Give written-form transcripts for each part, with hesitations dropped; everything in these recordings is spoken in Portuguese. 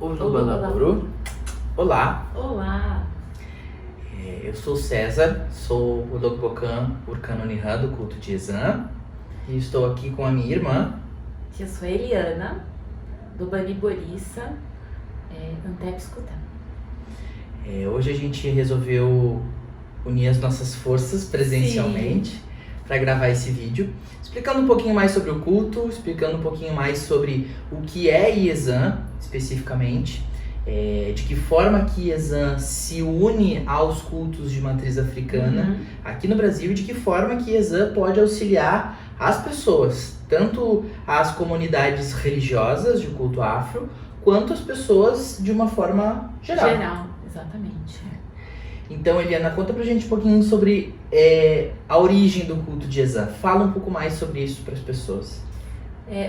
Ulubalaburu. Olá, Olá! eu sou o César, sou o Dogbokan Urkano Nihan do culto de Ezan e estou aqui com a minha irmã. Eu sou a Eliana, do Bani Borissa, Antep Escuta. Hoje a gente resolveu unir as nossas forças presencialmente para gravar esse vídeo, explicando um pouquinho mais sobre o culto, explicando um pouquinho mais sobre o que é Ezan especificamente, de que forma que Ezan se une aos cultos de matriz africana aqui no Brasil e de que forma que Ezan pode auxiliar as pessoas, tanto as comunidades religiosas de culto afro, quanto as pessoas de uma forma geral. Geral, exatamente. Então, Eliana, conta pra gente um pouquinho sobre a origem do culto de Ezan. Fala um pouco mais sobre isso para as pessoas.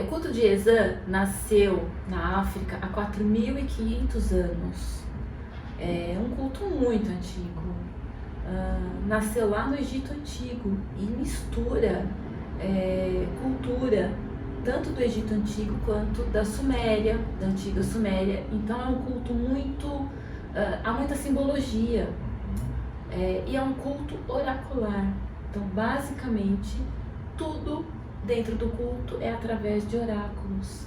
O culto de Ezan nasceu na África há 4.500 anos. É um culto muito antigo. Nasceu lá no Egito Antigo e mistura cultura tanto do Egito Antigo quanto da Suméria, da antiga Suméria. Então é um culto muito... há muita simbologia. E é um culto oracular. Então, basicamente, tudo dentro do culto é através de oráculos.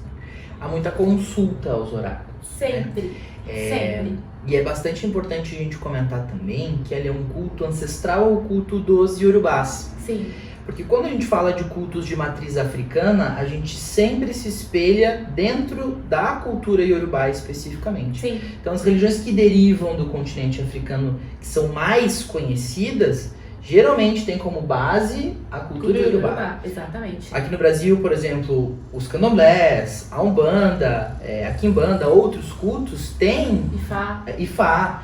Há muita consulta aos oráculos. Sempre, sempre. E é bastante importante a gente comentar também que ele é um culto ancestral ao culto dos Yorubás. Sim. Porque quando a gente fala de cultos de matriz africana, a gente sempre se espelha dentro da cultura Yorubá especificamente. Sim. Então as religiões que derivam do continente africano, que são mais conhecidas, geralmente tem como base a cultura Yorubá. Exatamente. Aqui no Brasil, por exemplo, os candomblés, a Umbanda, a Quimbanda, outros cultos têm Ifá,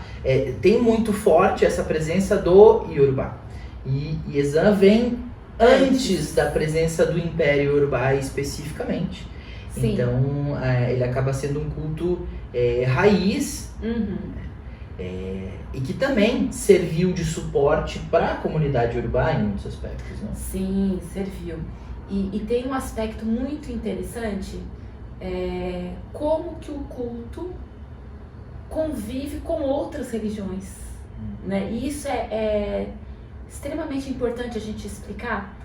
tem muito forte essa presença do Yorubá. E Ezan vem antes da presença do Império Yorubá especificamente. Sim. Então ele acaba sendo um culto raiz. E que também serviu de suporte para a comunidade Yorubá em muitos aspectos, né? Sim, serviu. E tem um aspecto muito interessante, como que o culto convive com outras religiões, né? E isso é extremamente importante a gente explicar,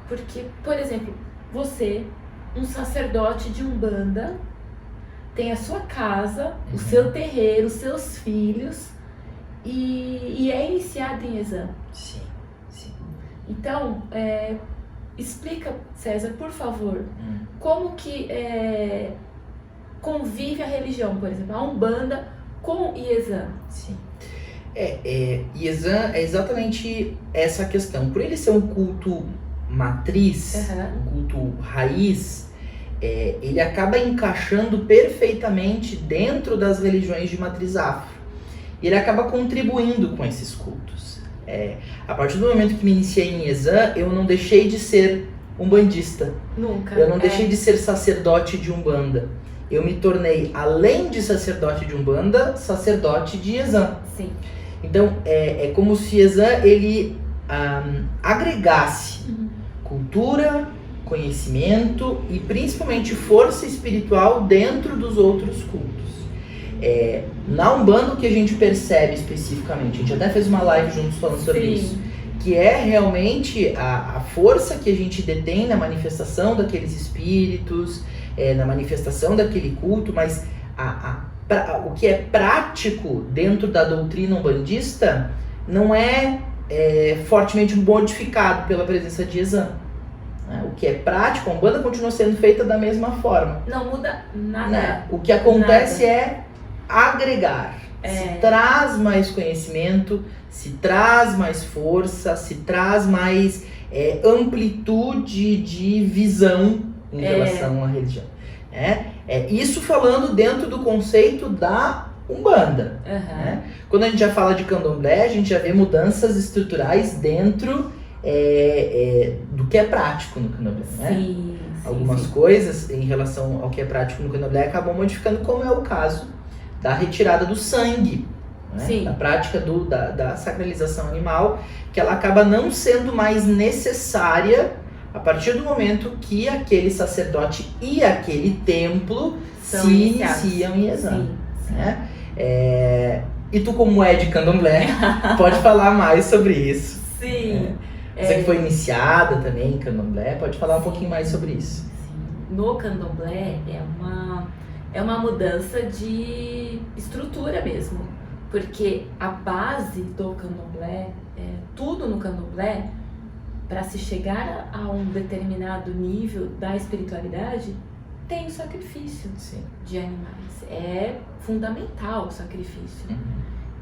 porque, por exemplo, você, um sacerdote de Umbanda, tem a sua casa, o seu terreiro, os seus filhos, e é iniciado em Ezan. Sim, sim. Então, explica, César, por favor, como que convive a religião, por exemplo, a Umbanda com Ezan. Sim. Ezan é exatamente essa questão. Por ele ser um culto matriz, um culto raiz, ele acaba encaixando perfeitamente dentro das religiões de matriz afro. E ele acaba contribuindo com esses cultos. A partir do momento que me iniciei em Ezan, eu não deixei de ser umbandista. Nunca. Eu não deixei de ser sacerdote de Umbanda. Eu me tornei, além de sacerdote de Umbanda, sacerdote de Ezan. Sim. Então, é como se Ezan ele agregasse cultura, conhecimento e principalmente força espiritual dentro dos outros cultos. Na Umbanda, o que a gente percebe especificamente, a gente até fez uma live juntos falando sobre isso, que é realmente a força que a gente detém na manifestação daqueles espíritos, na manifestação daquele culto, mas o que é prático dentro da doutrina umbandista não é fortemente modificado pela presença de Ezan. O que é prático, a Umbanda continua sendo feita da mesma forma. Não muda nada. O que acontece é agregar. Se traz mais conhecimento, se traz mais força, se traz mais amplitude de visão em relação à religião. Isso falando dentro do conceito da Umbanda. Quando a gente já fala de candomblé, a gente já vê mudanças estruturais dentro do que é prático no candomblé. Sim, Algumas coisas em relação ao que é prático no candomblé acabam modificando, como é o caso da retirada do sangue, da prática da sacralização animal, que ela acaba não sendo mais necessária a partir do momento que aquele sacerdote e aquele templo se iniciam em Ezan. né? E tu, como é de candomblé, pode falar mais sobre isso. Sim. Você que foi iniciada também em candomblé, pode falar um pouquinho mais sobre isso. Sim. No candomblé é uma mudança de estrutura mesmo, porque a base do candomblé, tudo no candomblé, para se chegar a um determinado nível da espiritualidade, tem o sacrifício de animais. É fundamental o sacrifício.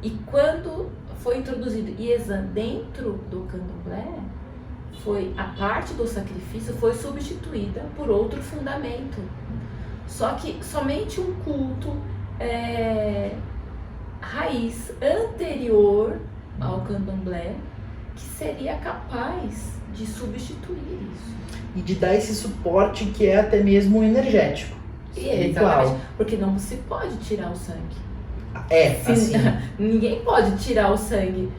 E quando foi introduzido Iezã dentro do candomblé, a parte do sacrifício foi substituída por outro fundamento. Só que somente um culto raiz anterior ao candomblé que seria capaz de substituir isso. E de dar esse suporte que é até mesmo energético. Exatamente, porque não se pode tirar o sangue. Assim. Ninguém pode tirar o sangue.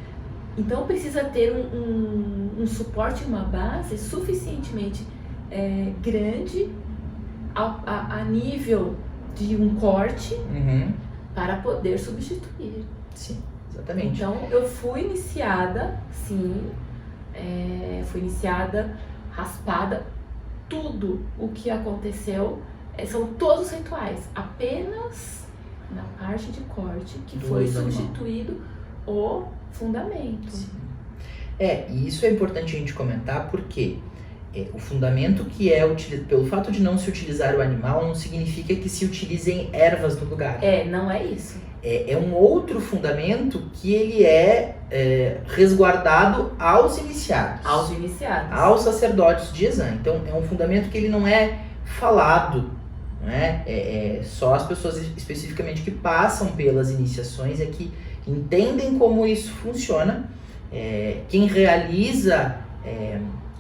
Então precisa ter um suporte, uma base suficientemente grande a nível de um corte para poder substituir. Sim, exatamente. Então eu fui iniciada, sim, fui iniciada, raspada, tudo o que aconteceu, são todos os rituais, apenas na parte de corte que foi substituído o fundamento. Sim. E isso é importante a gente comentar porque o fundamento que é utilizado, pelo fato de não se utilizar o animal, não significa que se utilizem ervas no lugar. Não é isso. É um outro fundamento que ele é resguardado aos iniciados. Aos sacerdotes de Iezã. Então é um fundamento que ele não é falado, não é só as pessoas especificamente que passam pelas iniciações é que entendem como isso funciona. Quem realiza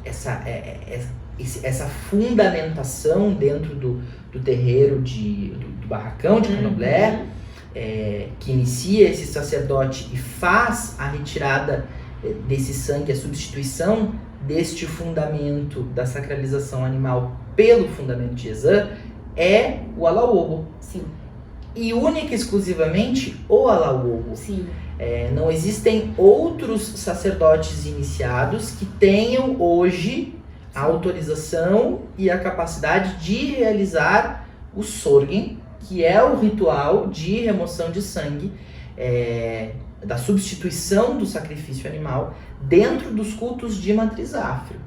essa fundamentação dentro do terreiro do barracão de candomblé, que inicia esse sacerdote e faz a retirada desse sangue, a substituição deste fundamento da sacralização animal pelo fundamento de Iezã, é o Alaobo. Sim. E única e exclusivamente o Alaobo. Sim. Não existem outros sacerdotes iniciados que tenham hoje a autorização e a capacidade de realizar o sorgem, que é o ritual de remoção de sangue, da substituição do sacrifício animal dentro dos cultos de matriz afro.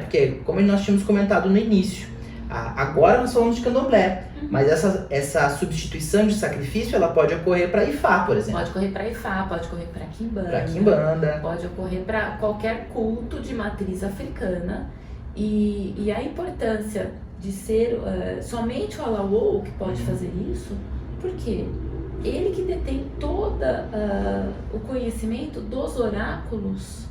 Porque, como nós tínhamos comentado no início, agora nós falamos de candomblé, mas essa substituição de sacrifício ela pode ocorrer para Ifá, por exemplo. Pode ocorrer para Ifá, pode ocorrer para Quimbanda. Quimbanda. Pode ocorrer para qualquer culto de matriz africana. E a importância de ser somente o Alawo que pode fazer isso, porque ele que detém todo o conhecimento dos oráculos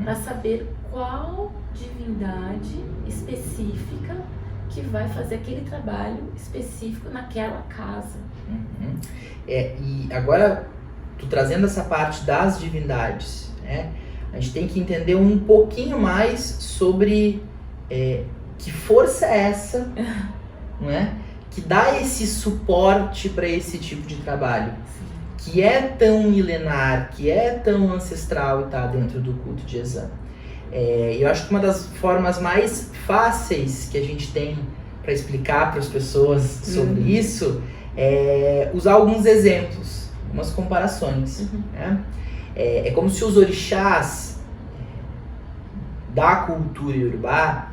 para saber qual divindade específica que vai fazer aquele trabalho específico naquela casa. E agora, tu trazendo essa parte das divindades, a gente tem que entender um pouquinho mais sobre que força é essa, não é? Que dá esse suporte para esse tipo de trabalho, que é tão milenar, que é tão ancestral e está dentro do culto de Iezã. Eu acho que uma das formas mais fáceis que a gente tem para explicar para as pessoas sobre isso é usar alguns exemplos, algumas comparações. É como se os orixás da cultura iorubá,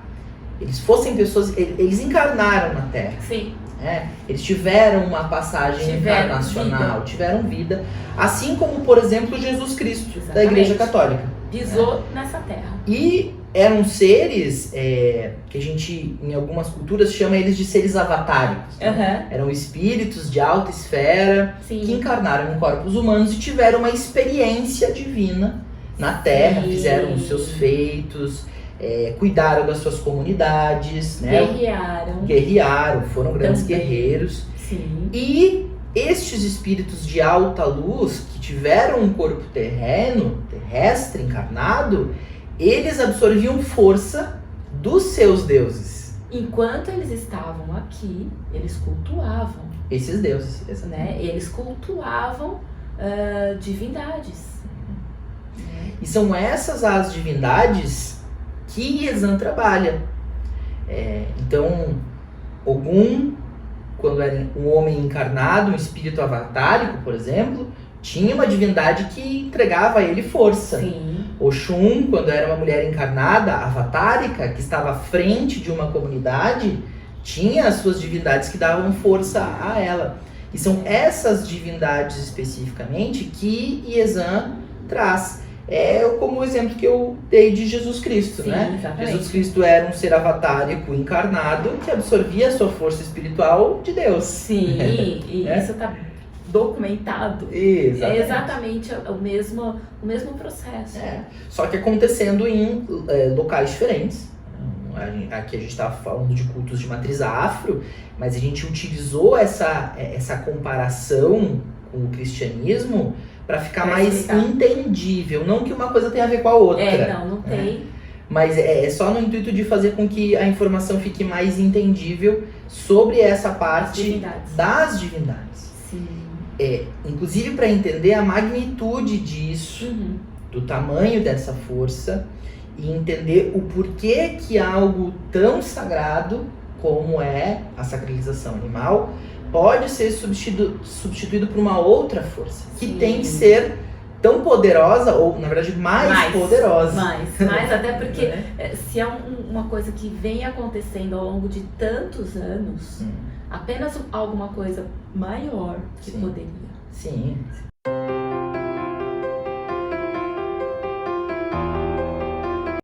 eles fossem pessoas, eles encarnaram na Terra. Sim. Eles tiveram uma passagem encarnacional, tiveram vida, assim como, por exemplo, Jesus Cristo, da Igreja Católica. Pisou nessa terra. E eram seres que a gente, em algumas culturas, chama eles de seres avatáricos. Eram espíritos de alta esfera que encarnaram em corpos humanos e tiveram uma experiência divina na Terra, fizeram os seus feitos, cuidaram das suas comunidades, guerrearam, foram grandes guerreiros. Sim. E estes espíritos de alta luz que tiveram um corpo terrestre, encarnado, eles absorviam força dos seus deuses. Enquanto eles estavam aqui, eles cultuavam, Esses deuses, né? Eles cultuavam divindades. E são essas as divindades que Iezã trabalha. Então, Ogum, quando era um homem encarnado, um espírito avatárico, por exemplo, tinha uma divindade que entregava a ele força. Sim. Oxum, quando era uma mulher encarnada, avatárica, que estava à frente de uma comunidade, tinha as suas divindades que davam força a ela. E são essas divindades especificamente que Iezã traz. Como o exemplo que eu dei de Jesus Cristo, Sim, né? exatamente. Jesus Cristo era um ser avatárico encarnado que absorvia a sua força espiritual de Deus. Sim, e isso está documentado. Exatamente. É exatamente o mesmo processo. Só que acontecendo em locais diferentes. Aqui a gente estava falando de cultos de matriz afro, mas a gente utilizou essa comparação com o cristianismo para ficar mais entendível. Não que uma coisa tenha a ver com a outra. Não tem. Mas é só no intuito de fazer com que a informação fique mais entendível sobre essa parte das divindades. Sim. Inclusive para entender a magnitude disso, do tamanho dessa força, e entender o porquê que algo tão sagrado como é a sacralização animal pode ser substituído por uma outra força, que tem que ser tão poderosa, ou na verdade mais poderosa. Mais, até porque se é uma coisa que vem acontecendo ao longo de tantos anos, apenas alguma coisa maior que poderia. Sim.